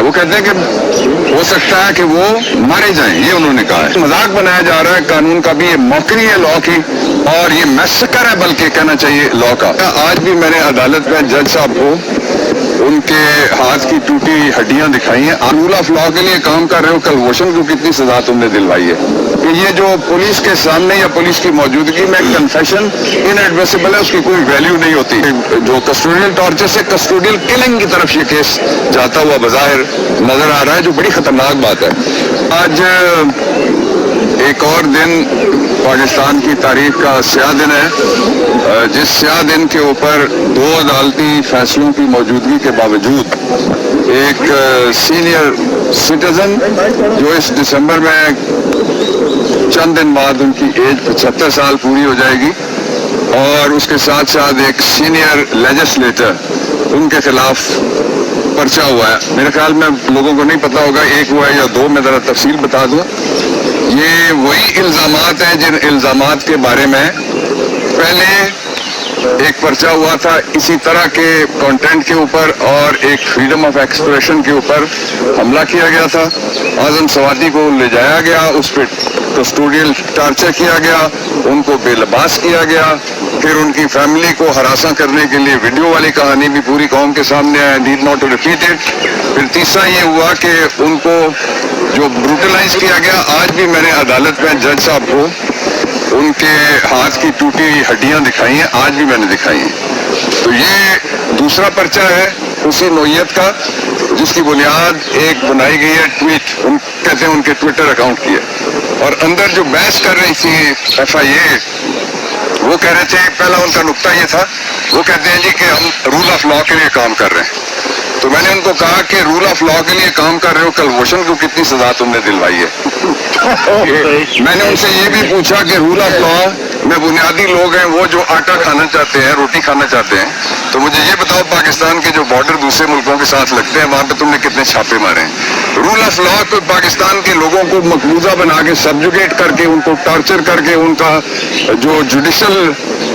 وہ کہتے ہیں کہ ہو سکتا ہے کہ وہ مارے جائیں، یہ انہوں نے کہا ہے۔ مذاق بنایا جا رہا ہے قانون کا بھی، یہ موکری ہے لا کی، اور یہ میسکر ہے بلکہ کہنا چاہیے لا کا۔ آج بھی میں نے عدالت میں جج صاحب کو ان کے ہاتھ کی ٹوٹی ہڈیاں دکھائی ہیں۔ رول آف لا کے لیے کام کر رہے ہو، کلوشن کو کتنی سزا تم نے دلوائی ہے کہ یہ جو پولیس کے سامنے یا پولیس کی موجودگی میں کنفیشن انیڈمیسیبل ہے، اس کی کوئی ویلیو نہیں ہوتی۔ جو کسٹوڈیل ٹارچر سے کسٹوڈیل کلنگ کی طرف یہ کیس جاتا ہوا بظاہر نظر آ رہا ہے، جو بڑی خطرناک بات ہے۔ آج ایک اور دن پاکستان کی تاریخ کا سیاہ دن ہے، جس سیاہ دن کے اوپر دو عدالتی فیصلوں کی موجودگی کے باوجود ایک سینئر سٹیزن جو اس دسمبر میں چند دن بعد ان کی ایج 75 سال پوری ہو جائے گی، اور اس کے ساتھ ساتھ ایک سینئر لیجسلیٹر ان کے خلاف پرچہ ہوا ہے۔ میرے خیال میں لوگوں کو نہیں پتا ہوگا ایک ہوا ہے یا دو، میں ذرا تفصیل بتا دوں۔ یہ وہی الزامات ہیں جن الزامات کے بارے میں پہلے ایک پرچہ ہوا تھا اسی طرح کے کنٹینٹ کے اوپر، اور ایک فریڈم آف ایکسپریشن کے اوپر حملہ کیا گیا تھا۔ اعظم سوادی کو لے جایا گیا، اس پہ کسٹوڈیل ٹارچر کیا گیا، ان کو بے لباس کیا گیا، پھر ان کی فیملی کو ہراساں کرنے کے لیے ویڈیو والی کہانی بھی پوری قوم کے سامنے ہے، need not to repeat it. پھر تیسرا یہ ہوا کہ ان کو جو بروٹلائز کیا گیا۔ آج بھی میں نے عدالت میں جج صاحب کو ان کے ہاتھ کی ٹوٹی ہڈیاں دکھائی ہیں، آج بھی میں نے دکھائی ہیں۔ تو یہ دوسرا پرچہ ہے اسی نوعیت کا، جس کی بنیاد ایک بنائی گئی ہے ٹویٹ، کہتے ہیں ان کے ٹویٹر اکاؤنٹ کی ہے، اور اندر جو بحث کر رہی تھی ایف آئی اے، وہ کہہ رہے تھے، پہلا ان کا نقطہ یہ تھا، وہ کہتے ہیں جی کہ ہم رول آف لا کے لیے کام کر رہے ہیں۔ تو میں نے ان کو کہا کہ رول آف لا کے لیے کام کر رہے ہو، کلوشن کو کتنی سزا تم نے دلوائی ہے؟ میں نے ان سے یہ بھی پوچھا کہ رول آف لا میں بنیادی لوگ ہیں وہ جو آٹا کھانا چاہتے ہیں، روٹی کھانا چاہتے ہیں، تو مجھے یہ بتاؤ پاکستان کے جو بارڈر دوسرے ملکوں کے ساتھ لگتے ہیں وہاں پہ تم نے کتنے چھاپے مارے ہیں؟ رول آف لا کو پاکستان کے لوگوں کو مقبوضہ بنا کے سبجوگیٹ کر کے ان کو ٹارچر کر کے ان کا جو جوڈیشل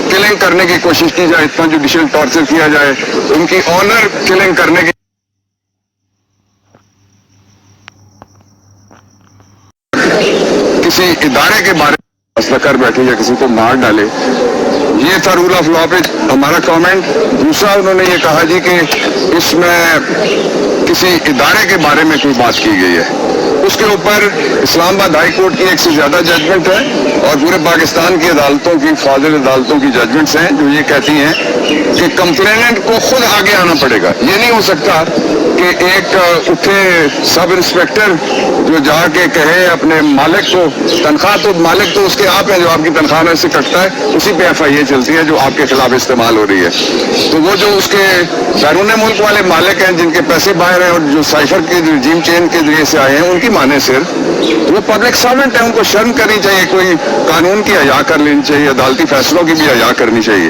کلنگ کرنے کی کوشش کی جائے، اتنا جوڈیشل ٹارچر کیا جائے، ان کی آنر کلنگ کرنے کی کسی ادارے کے بارے میں فیصلہ کر بیٹھے یا کسی کو مار ڈالے، یہ تھا رول آف لا پہ ہمارا کامنٹ۔ دوسرا انہوں نے یہ کہا جی کہ اس میں کسی ادارے کے بارے میں کوئی بات کی گئی ہے، اس کے اوپر اسلام آباد ہائی کورٹ کی ایک سے زیادہ ججمنٹ ہے، اور پورے پاکستان کی عدالتوں کی فاضل عدالتوں کی ججمنٹس ہیں جو یہ کہتی ہیں کہ کمپلیننٹ کو خود آگے آنا پڑے گا۔ یہ نہیں ہو سکتا کہ ایک اٹھے سب انسپیکٹر جو جا کے کہے اپنے مالک کو، تنخواہ تو مالک تو اس کے آپ ہیں جو آپ کی تنخواہ میں سے کٹتا ہے، اسی پہ ایف آئی اے چلتی ہے جو آپ کے خلاف استعمال ہو رہی ہے۔ تو وہ جو اس کے بیرون ملک والے مالک ہیں جن کے پیسے باہر ہیں اور جو سائفر کے رجیم چینج کے ذریعے سے آئے ہیں، ان کی مانے صرف وہ پبلک سروینٹ ہیں، ان کو شرم کرنی چاہیے، کوئی قانون کی حیا کر لینی چاہیے، عدالتی فیصلوں کی بھی حیا کرنی چاہیے۔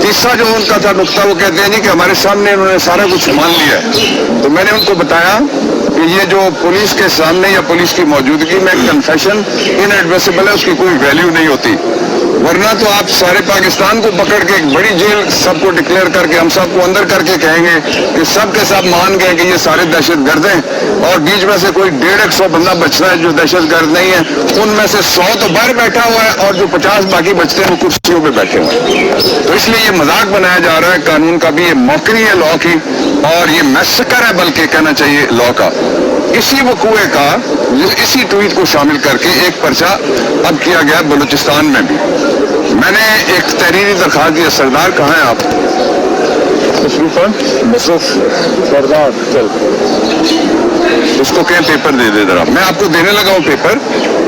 تیسرا جو ان کا تھا نقطہ، وہ کہتے ہیں جی کہ ہمارے سامنے انہوں نے سارا کچھ مان لیا ہے۔ تو میں نے ان کو بتایا کہ یہ جو پولیس کے سامنے یا پولیس کی موجودگی میں کنفیشن انیڈمیسیبل ہے، اس کی کوئی ویلیو نہیں ہوتی، ورنہ تو آپ سارے پاکستان کو پکڑ کے ایک بڑی جیل سب کو ڈکلیئر کر کے ہم سب کو اندر کر کے کہیں گے کہ سب کے سب مان گئے کہ یہ سارے دہشت گرد ہیں، اور بیچ میں سے کوئی 150 بندہ بچتا ہے جو دہشت گرد نہیں ہے، ان میں سے 100 تو باہر بیٹھا ہوا ہے اور جو 50 باقی بچتے ہیں وہ کرسیوں پہ بیٹھے ہوئے ہیں۔ تو اس لیے یہ مذاق بنایا جا رہا ہے قانون کا بھی، یہ موکری ہے لا کی، اور یہ میسکر ہے بلکہ کہنا چاہیے لا کا۔ اسی وقوعے کا اسی ٹویٹ کو شامل کر کے ایک پرچہ اب کیا گیا بلوچستان میں بھی۔ میں نے ایک تحریری درخواست دی، سردار کہاں ہیں آپ؟ مصروف سردار، چل اس کو کہیں پیپر دے دے ذرا، میں آپ کو دینے لگا ہوں پیپر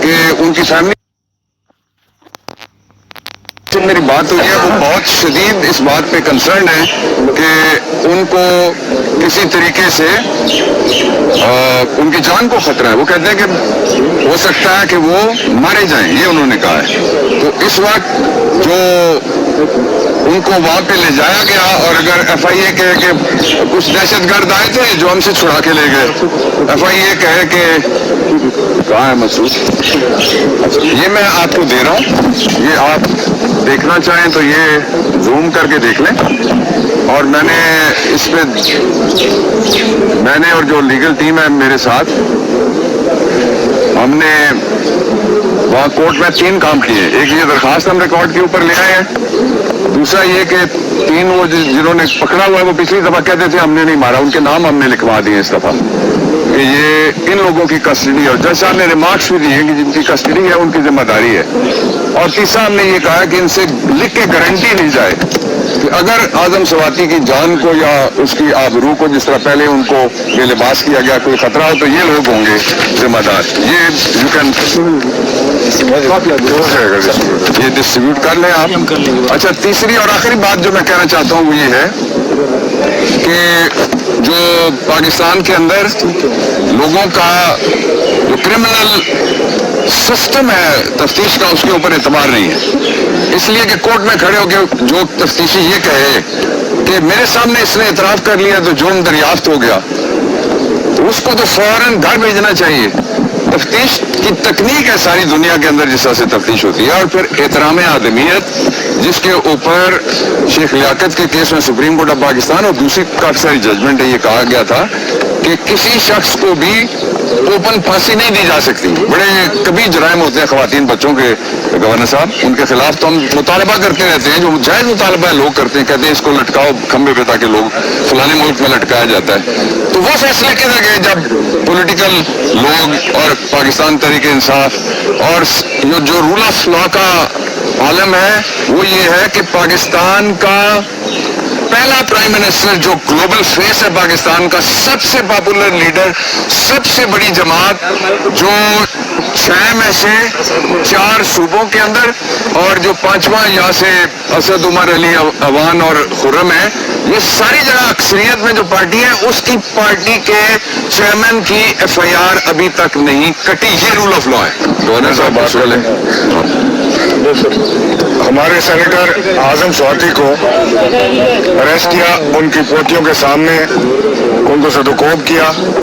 کہ ان کی فیملی سے میری بات ہوئی ہے، وہ بہت شدید اس بات پہ کنسرن ہے کہ ان کو کسی طریقے سے ان کی جان کو خطرہ ہے۔ وہ کہتے ہیں کہ ہو سکتا ہے کہ وہ مارے جائیں، یہ انہوں نے کہا ہے۔ تو اس وقت جو ان کو وہاں پہ لے جایا گیا، اور اگر ایف آئی اے کہے کہ کچھ دہشت گرد آئے تھے جو ہم سے چھڑا کے لے گئے، ایف آئی اے کہے کہ کہاں ہے مسعود، یہ میں آپ کو دے رہا ہوں، یہ آپ دیکھنا چاہیں تو یہ زوم کر کے دیکھ لیں. اور میں نے اس پہ اور جو لیگل ٹیم ہے میرے ساتھ, ہم نے وہاں کورٹ میں 3 کام کیے. ایک یہ درخواست ہم ریکارڈ کے اوپر لے آئے ہیں. دوسرا یہ کہ 3 وہ جنہوں نے پکڑا ہوا ہے وہ پچھلی دفعہ کہتے تھے ہم نے نہیں مارا, ان کے نام ہم نے لکھوا دیے اس دفعہ کہ یہ ان لوگوں کی کسٹڈی, اور جج صاحب نے ریمارکس بھی دیے کہ جن کی کسٹڈی ہے ان کی ذمہ داری ہے. اور تیسرا ہم نے یہ کہا کہ ان سے لکھ کے گارنٹی لی جائے کہ اگر اعظم سواتی کی جان کو یا اس کی آبرو کو جس طرح پہلے ان کو بے لباس کیا گیا کوئی خطرہ ہو تو یہ لوگ ہوں گے ذمہ دار. یہ یو کین یہ ڈسٹریبیوٹ کر لیں آپ. اچھا, تیسری اور آخری بات جو میں کہنا چاہتا ہوں وہ یہ ہے کہ جو پاکستان کے اندر لوگوں کا جو کرمنل سسٹم ہے تفتیش کا, اس کے اوپر اعتبار نہیں ہے. اس لیے کہ کورٹ میں کھڑے ہو کے جو تفتیشی یہ کہے کہ میرے سامنے اس نے اعتراف کر لیا تو جرم دریافت ہو گیا, اس کو تو فوراً گھر بھیجنا چاہیے. تفتیش کی تکنیک ہے ساری دنیا کے اندر جس طرح سے تفتیش ہوتی ہے. اور پھر احترام آدمیت جس کے اوپر شیخ لیاقت کے کیس میں سپریم کورٹ آف پاکستان اور دوسری کافی ساری ججمنٹ ہے یہ کہا گیا تھا کہ کسی شخص کو بھی اوپن پھانسی نہیں دی جا سکتی. بڑے کبھی جرائم ہوتے ہیں خواتین بچوں کے گورنر صاحب, ان کے خلاف تو ہم مطالبہ کرتے رہتے ہیں, جو جائز مطالبہ ہے لوگ کرتے ہیں, کہتے ہیں اس کو لٹکاؤ کھمبے پہ تاکہ لوگ فلانے ملک میں لٹکایا جاتا ہے. تو وہ فیصلے کدھر گئے جب پولیٹیکل لوگ اور پاکستان تحریک انصاف اور جو رول آف لا کا عالم ہے وہ یہ ہے کہ پاکستان کا پہلا پرائم منسٹر جو گلوبل فیس ہے پاکستان کا, سب سے پاپولر لیڈر, سب سے بڑی جماعت جو 6 میں سے 4 صوبوں کے اندر اور جو 5واں یہاں سے اسد عمر علی اوان اور خرم ہے, یہ ساری جگہ اکثریت میں جو پارٹی ہے اس کی پارٹی کے چیئرمین کی FIR ابھی تک نہیں کٹی. یہ رول آف لا ہے. گورنر صاحب بات کریں. ہمارے سینیٹر اعظم سواتی کو اریسٹ کیا, ان کی پوتیوں کے سامنے ان کو سدوکوب کیا.